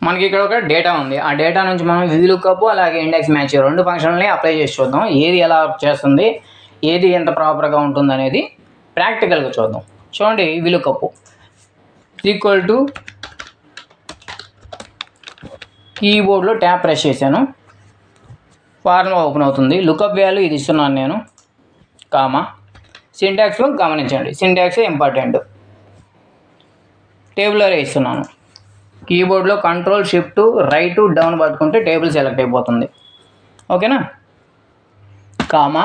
మనకి ఇక్కడ ఒక డేటా ఉంది. ఆ డేటా నుంచి మనం VLOOKUP అలాగే ఇండెక్స్ మ్యాచ్ రెండు ఫంక్షన్లని అప్లై చేసి చూద్దాం. ఏది ఎలా చేస్తుంది, ఏది ఎంత ప్రాపర్గా ఉంటుంది అనేది ప్రాక్టికల్గా చూద్దాం. చూడండి, VLOOKUP ఈక్వల్ టు కీబోర్డ్లో ట్యాప్ ప్రెస్ చేశాను, ఫార్ములా ఓపెన్ అవుతుంది. లుకప్ వాల్యూ ఇది ఇస్తున్నాను నేను, కామా. సింటాక్స్లో గమనించండి, సింటాక్స్ ఇంపార్టెంట్. టేబుల్ అరే ఇస్తున్నాను. కీబోర్డ్లో కంట్రోల్ షిఫ్ట్ రైట్ డౌన్ పట్టుకుంటే టేబుల్ సెలెక్ట్ అయిపోతుంది. ఓకేనా? Comma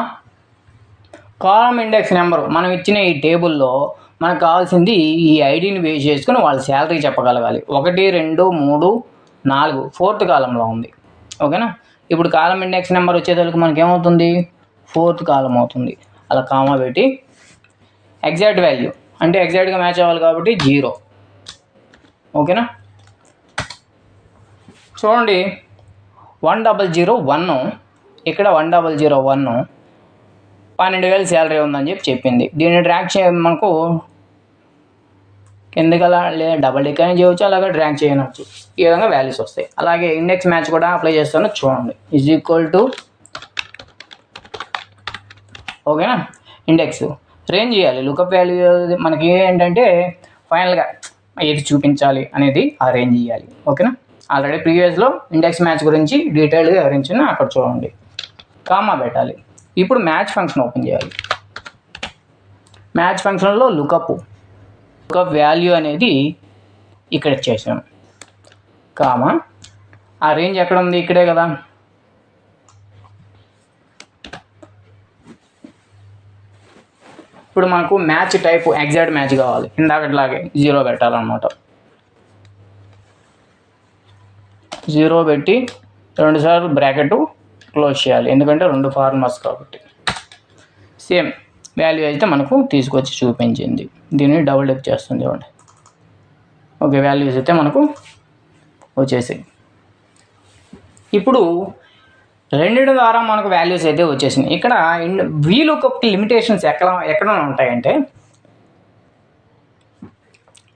column index number. మనం ఇచ్చిన ఈ టేబుల్లో మనకు కావాల్సింది ఈ ఐడిని బేస్ చేసుకుని వాళ్ళ శాలరీ చెప్పగలగాలి. 1 2 3 4 4th కాలంలో ఉంది. ఓకేనా? ఇప్పుడు కాలమ్ ఇండెక్స్ నెంబర్ వచ్చేసరికి మనకి ఏమవుతుంది, 4th కాలం అవుతుంది. అలా కామా పెట్టి ఎగ్జాక్ట్ వాల్యూ అంటే ఎగ్జాక్ట్గా మ్యాచ్ అవ్వాలి కాబట్టి 0. ఓకేనా? చూడండి, 1001 ఇక్కడ 1001 12,000 శాలరీ ఉందని చెప్పింది. దీన్ని ట్రాక్ మనకు కిందకలా లేదా డబల్ టిక్ అని చేయవచ్చు, అలాగే డ్రాగ్ చేయవచ్చు. ఈ విధంగా వాల్యూస్ వస్తాయి. అలాగే ఇండెక్స్ మ్యాచ్ కూడా అప్లై చేస్తాను. చూడండి, ఈజ్ ఈక్వల్ టు ఓకేనా, ఇండెక్స్ రేంజ్ చేయాలి. లుకప్ వాల్యూ మనకి ఏంటంటే ఫైనల్గా ఏది చూపించాలి అనేది ఆ రేంజ్ చేయాలి. ఓకేనా? ఆల్రెడీ ప్రీవియస్లో ఇండెక్స్ మ్యాచ్ గురించి డీటెయిల్గా వివరించిన, అక్కడ చూడండి. కామా పెట్టాలి. ఇప్పుడు మ్యాచ్ ఫంక్షన్ ఓపెన్ చేయాలి. మ్యాచ్ ఫంక్షన్లో లుకప్ వాల్యూ అనేది ఇక్కడ ఇచ్చేసాను, కామా. ఆ రేంజ్ ఎక్కడ ఉంది, ఇక్కడే కదా. ఇప్పుడు మనకు మ్యాచ్ టైప్ ఎగ్జాక్ట్ మ్యాచ్ కావాలి. ఇందాకట్లాగే 0 పెట్టాలన్నమాట. 0 పెట్టి 2 సార్లు బ్రాకెట్ క్లోజ్ చేయాలి, ఎందుకంటే 2 ఫార్ములాస్ కాబట్టి. సేమ్ వాల్యూ అయితే మనకు తీసుకొచ్చి చూపించింది. దీన్ని డబుల్ టిక్ చేస్తుంది చూడండి. ఓకే, వాల్యూస్ అయితే మనకు వచ్చేసాయి. ఇప్పుడు రెండింటి ద్వారా మనకు వాల్యూస్ అయితే వచ్చేసినాయి. ఇక్కడ VLOOKUP లిమిటేషన్స్ ఎక్కడ ఉంటాయంటే,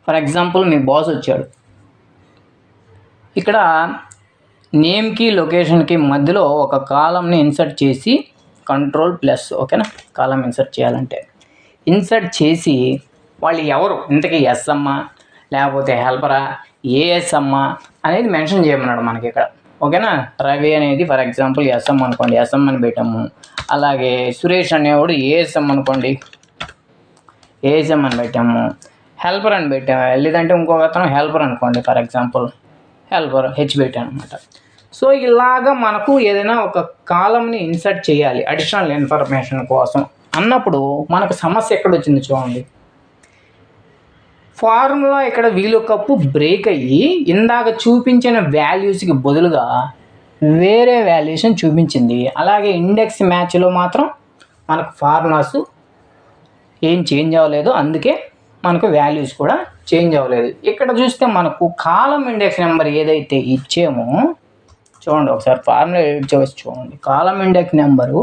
ఫర్ ఎగ్జాంపుల్ మీ బాస్ వచ్చాడు. ఇక్కడ నేమ్కి లొకేషన్కి మధ్యలో ఒక కాలంని ఇన్సర్ట్ చేసి Ctrl+, ఓకేనా, కాలం ఇన్సర్ట్ చేయాలంటే ఇన్సర్ట్ చేసి వాళ్ళు ఎవరు ఇంతకీ ఎస్ అమ్మా లేకపోతే హెల్పరా, ఏఎస్ అమ్మా అనేది మెన్షన్ చేయమన్నాడు మనకి ఇక్కడ. ఓకేనా? రవి అనేది ఫర్ ఎగ్జాంపుల్ ఎస్ఎం అనుకోండి, ఎస్ఎం అని పెట్టాము. అలాగే సురేష్ అనేవాడు ఏఎస్ఎం అనుకోండి, ఏఎస్ఎం అని పెట్టాము. హెల్పర్ అని పెట్టాము, లేదంటే ఇంకొక అతను హెల్పర్ అనుకోండి, ఫర్ ఎగ్జాంపుల్ హెల్పర్ హెచ్ పెట్టాను అనమాట. సో ఇలాగా మనకు ఏదైనా ఒక కాలంని ఇన్సర్ట్ చేయాలి అడిషనల్ ఇన్ఫర్మేషన్ కోసం అన్నప్పుడు మనకు సమస్య ఎక్కడ వచ్చింది చూడండి. ఫార్ములా ఇక్కడ VLOOKUP బ్రేక్ అయ్యి ఇందాక చూపించిన వాల్యూస్కి బదులుగా వేరే వాల్యూస్ని చూపించింది. అలాగే ఇండెక్స్ మ్యాచ్లో మాత్రం మనకు ఫార్ములాస్ ఏం చేంజ్ అవ్వలేదు, అందుకే మనకు వాల్యూస్ కూడా చేంజ్ అవ్వలేదు. ఇక్కడ చూస్తే మనకు కాలం ఇండెక్స్ నెంబర్ ఏదైతే ఇచ్చామో చూడండి, ఒకసారి ఫార్ములా ఎడిట్ చేసి చూడండి. కాలం ఇండెక్స్ నెంబరు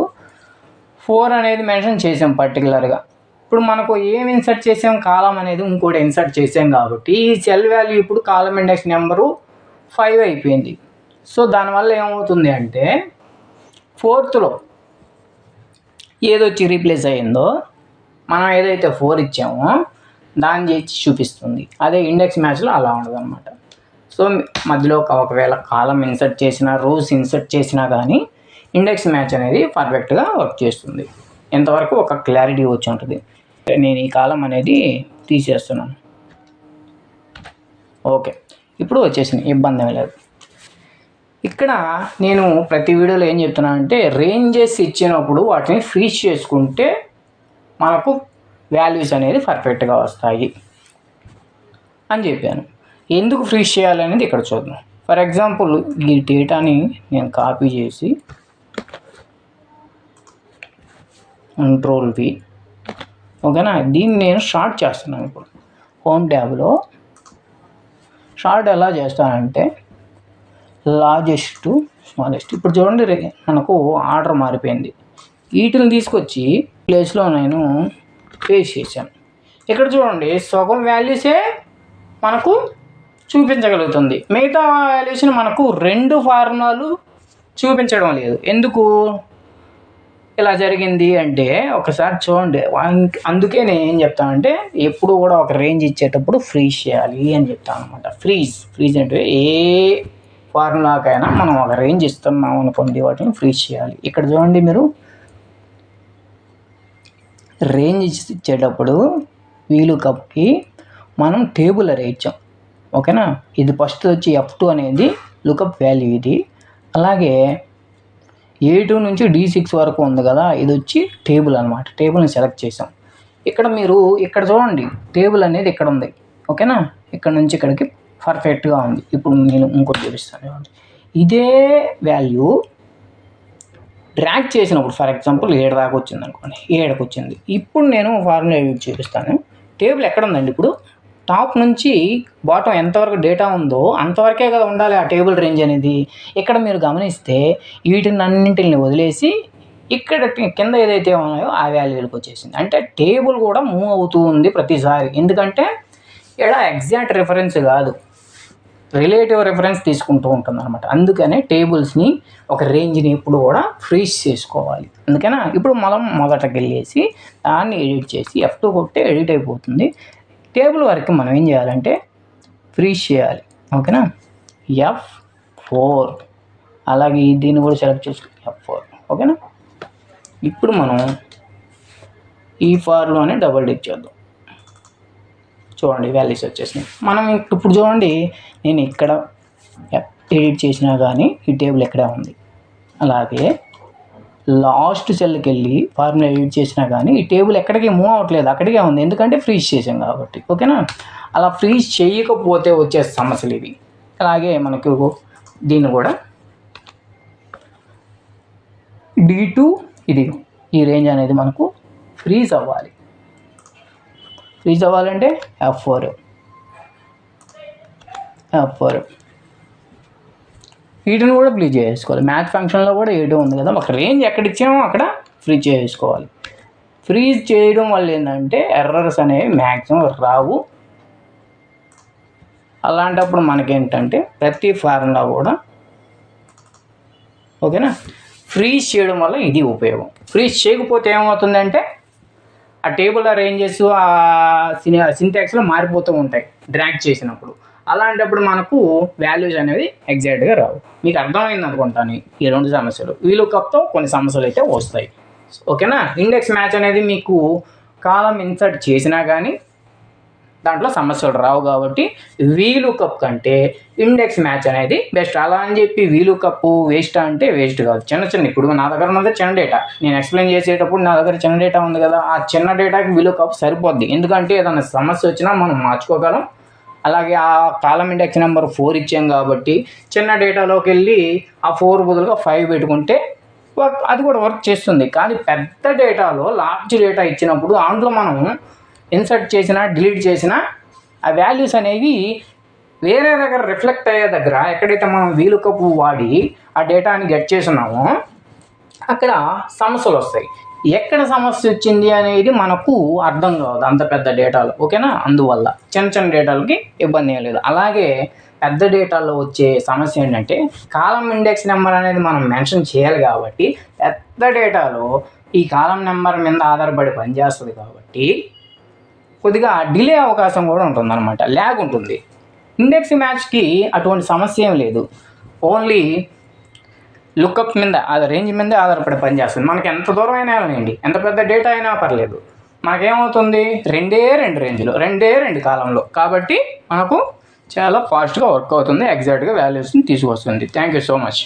4 అనేది మెన్షన్ చేసాం పర్టికులర్గా. ఇప్పుడు మనకు ఏం ఇన్సర్ట్ చేసాం, కాలం అనేది ఇంకోటి ఇన్సర్ట్ చేసాం కాబట్టి ఈ సెల్ వాల్యూ ఇప్పుడు కాలం ఇండెక్స్ నెంబరు 5 అయిపోయింది. సో దానివల్ల ఏమవుతుంది అంటే 4thలో ఏదొచ్చి రీప్లేస్ అయ్యిందో మనం ఏదైతే 4 ఇచ్చామో దాన్ని చేసి చూపిస్తుంది. అదే ఇండెక్స్ మ్యాచ్లో అలా ఉండదు అనమాట. సో మధ్యలో ఒకవేళ కాలం ఇన్సర్ట్ చేసినా రోస్ ఇన్సర్ట్ చేసినా కానీ ఇండెక్స్ మ్యాచ్ అనేది పర్ఫెక్ట్గా వర్క్ చేస్తుంది. ఇంతవరకు ఒక క్లారిటీ వచ్చి ఉంటుంది. నేను ఈ కాలం అనేది తీసేస్తున్నాను. ఓకే, ఇప్పుడు వచ్చేసింది, ఇబ్బంది ఏమీ లేదు. ఇక్కడ నేను ప్రతి వీడియోలో ఏం చెప్తున్నాను అంటే రేంజెస్ ఇచ్చినప్పుడు వాటిని ఫ్రీజ్ చేసుకుంటే మనకు వాల్యూస్ అనేది పర్ఫెక్ట్గా వస్తాయి అని చెప్పాను. ఎందుకు ఫ్రీజ్ చేయాలనేది ఇక్కడ చూద్దాం. ఫర్ ఎగ్జాంపుల్ ఈ డేటాని నేను కాపీ చేసి Ctrl+V, ఓకేనా, దీన్ని నేను షార్ట్ చేస్తున్నాను. ఇప్పుడు హోమ్ ట్యాబ్లో షార్ట్ ఎలా చేస్తానంటే లార్జెస్ట్ టు స్మాలెస్ట్. ఇప్పుడు చూడండి, మనకు ఆర్డర్ మారిపోయింది. వీటిని తీసుకొచ్చి ప్లేస్లో నేను పేస్ట్ చేశాను. ఇక్కడ చూడండి, సగం వాల్యూసే మనకు చూపించగలుగుతుంది. మిగతా వాల్యూస్ని మనకు 2 ఫార్ములాలు చూపించడం లేదు. ఎందుకు ఇలా జరిగింది అంటే ఒకసారి చూడండి. అందుకే నేను ఏం చెప్తానంటే ఎప్పుడు కూడా ఒక రేంజ్ ఇచ్చేటప్పుడు ఫ్రీజ్ చేయాలి అని చెప్తాను అనమాట. ఫ్రీజ్ అంటే ఏ ఫార్ములాకైనా మనం ఒక రేంజ్ ఇస్తున్నాం అనుకోండి, వాటిని ఫ్రీజ్ చేయాలి. ఇక్కడ చూడండి, మీరు రేంజ్ ఇచ్చేటప్పుడు VLOOKUPకి మనం టేబుల్ అరే ఇచ్చాం. ఓకేనా, ఇది ఫస్ట్ వచ్చి F2 అనేది లుకప్ వాల్యూ ఇది. అలాగే A2 నుంచి D6 వరకు ఉంది కదా, ఇది వచ్చి టేబుల్ అనమాట. టేబుల్ని సెలెక్ట్ చేసాం. ఇక్కడ మీరు ఇక్కడ చూడండి, టేబుల్ అనేది ఇక్కడ ఉంది. ఓకేనా, ఇక్కడ నుంచి ఇక్కడికి పర్ఫెక్ట్గా ఉంది. ఇప్పుడు నేను ఇంకోటి చూపిస్తాను. ఇదే వాల్యూ డ్రాగ్ చేసినప్పుడు ఫర్ ఎగ్జాంపుల్ 7 దాకా వచ్చింది అనుకోండి, 7కి వచ్చింది. ఇప్పుడు నేను ఫార్ములా చూపిస్తాను. టేబుల్ ఎక్కడ ఉందండి? ఇప్పుడు టాప్ నుంచి బాటం ఎంతవరకు డేటా ఉందో అంతవరకే కదా ఉండాలి ఆ టేబుల్ రేంజ్ అనేది. ఇక్కడ మీరు గమనిస్తే వీటిని అన్నింటిని వదిలేసి ఇక్కడ కింద ఏదైతే ఉన్నాయో ఆ వాల్యూలకు వచ్చేసింది. అంటే టేబుల్ కూడా మూవ్ అవుతూ ఉంది ప్రతిసారి. ఎందుకంటే ఇక్కడ ఎగ్జాక్ట్ రిఫరెన్స్ కాదు, రిలేటివ్ రిఫరెన్స్ తీసుకుంటూ ఉంటుంది అనమాట. అందుకనే టేబుల్స్ని ఒక రేంజ్ని ఎప్పుడు కూడా ఫ్రీజ్ చేసుకోవాలి. అందుకనే ఇప్పుడు మనం మొదటకి వెళ్ళేసి దాన్ని ఎడిట్ చేసి F2 కొట్టే ఎడిట్ అయిపోతుంది. టేబుల్ వరకు మనం ఏం చేయాలంటే ఫ్రీజ్ చేయాలి. ఓకేనా, F4. అలాగే దీన్ని కూడా సెలెక్ట్ చేసుకుని F4. ఓకేనా, ఇప్పుడు మనం ఈ ఫార్లోనే డబుల్ టిక్ చేద్దాం. చూడండి, వాల్యూస్ వచ్చేసినాయి. మనం ఇప్పుడు చూడండి, నేను ఇక్కడ ఎడిట్ చేసినా కానీ ఈ టేబుల్ ఎక్కడే ఉంది. అలాగే లాస్ట్ సెల్కి వెళ్ళి ఫార్ములా ఎడిట్ చేసినా కానీ ఈ టేబుల్ ఎక్కడికి మూవ్ అవ్వట్లేదు, అక్కడికే ఉంది. ఎందుకంటే ఫ్రీజ్ చేసాం కాబట్టి. ఓకేనా, అలా ఫ్రీజ్ చేయకపోతే వచ్చే సమస్యలు ఇవి. అలాగే మనకు దీన్ని కూడా D2 ఇది ఈ రేంజ్ అనేది మనకు ఫ్రీజ్ అవ్వాలి. ఫ్రీజ్ అవ్వాలంటే F4. వీటిని కూడా ఫ్రీజ్ చేసుకోవాలి. మ్యాథ్ ఫంక్షన్లో కూడా A2 ఉంది కదా, ఒక రేంజ్ ఎక్కడ ఇచ్చామో అక్కడ ఫ్రీజ్ చేసుకోవాలి. ఫ్రీజ్ చేయడం వల్ల ఏంటంటే ఎర్రర్స్ అనేవి మ్యాక్సిమం రావు. అలాంటప్పుడు మనకేంటంటే ప్రతి ఫార్ములా కూడా ఓకేనా ఫ్రీజ్ చేయడం వల్ల ఇది ఉపయోగం. ఫ్రీజ్ చేయకపోతే ఏమవుతుందంటే ఆ టేబుల్ రేంజెస్ ఆ సింటాక్స్లో మారిపోతూ ఉంటాయి డ్రాగ్ చేసినప్పుడు. అలాంటప్పుడు మనకు వాల్యూస్ అనేవి ఎగ్జాక్ట్గా రావు. మీకు అర్థమైంది అనుకుంటాను ఈ 2 సమస్యలు. VLOOKUPతో కొన్ని సమస్యలు అయితే వస్తాయి. ఓకేనా, ఇండెక్స్ మ్యాచ్ అనేది మీకు కాలం ఇన్సర్ట్ చేసినా కానీ దాంట్లో సమస్యలు రావు. కాబట్టి VLOOKUP కంటే ఇండెక్స్ మ్యాచ్ అనేది బెస్ట్. అలా అని చెప్పి VLOOKUP వేస్ట్ అంటే వేస్ట్ కాదు. చిన్న ఇప్పుడు నా దగ్గర ఉన్నది చిన్న డేటా, నేను ఎక్స్ప్లెయిన్ చేసేటప్పుడు నా దగ్గర చిన్న డేటా ఉంది కదా, ఆ చిన్న డేటాకి VLOOKUP సరిపోద్ది. ఎందుకంటే ఏదైనా సమస్య వచ్చినా మనం మార్చుకోగలం. అలాగే ఆ కాలం ఇండెక్స్ నెంబర్ 4 ఇచ్చాం కాబట్టి చిన్న డేటాలోకి వెళ్ళి ఆ 4 బదులుగా 5 పెట్టుకుంటే అది కూడా వర్క్ చేస్తుంది. కానీ పెద్ద డేటాలో లార్జ్ డేటా ఇచ్చినప్పుడు దాంట్లో మనం ఇన్సర్ట్ చేసినా డిలీట్ చేసినా ఆ వాల్యూస్ అనేవి వేరే దగ్గర రిఫ్లెక్ట్ అయ్యే దగ్గర ఎక్కడైతే మనం VLOOKUP వాడి ఆ డేటాని గెట్ చేస్తున్నామో అక్కడ సమస్యలు వస్తాయి. ఎక్కడ సమస్య వచ్చింది అనేది మనకు అర్థం కాదు అంత పెద్ద డేటాలో. ఓకేనా, అందువల్ల చిన్న డేటాలకి ఇబ్బంది ఏం లేదు. అలాగే పెద్ద డేటాలో వచ్చే సమస్య ఏంటంటే కాలం ఇండెక్స్ నెంబర్ అనేది మనం మెన్షన్ చేయాలి కాబట్టి పెద్ద డేటాలో ఈ కాలం నెంబర్ మీద ఆధారపడి పనిచేస్తుంది కాబట్టి కొద్దిగా డిలే అవకాశం కూడా ఉంటుంది అనమాట, ల్యాగ్ ఉంటుంది. ఇండెక్స్ మ్యాచ్కి అటువంటి సమస్య ఏం లేదు. ఓన్లీ లుక్అప్ మీద అది రేంజ్ మీద ఆధారపడి పనిచేస్తుంది. మనకి ఎంత దూరం అయినా వెళ్ళండి, ఎంత పెద్ద డేటా అయినా పర్లేదు, మనకేమవుతుంది 2 రేంజ్లో 2 కాలంలో. కాబట్టి మనకు చాలా ఫాస్ట్గా వర్క్ అవుతుంది, ఎగ్జాక్ట్గా వాల్యూస్ని తీసుకొస్తుంది. Thank you so much.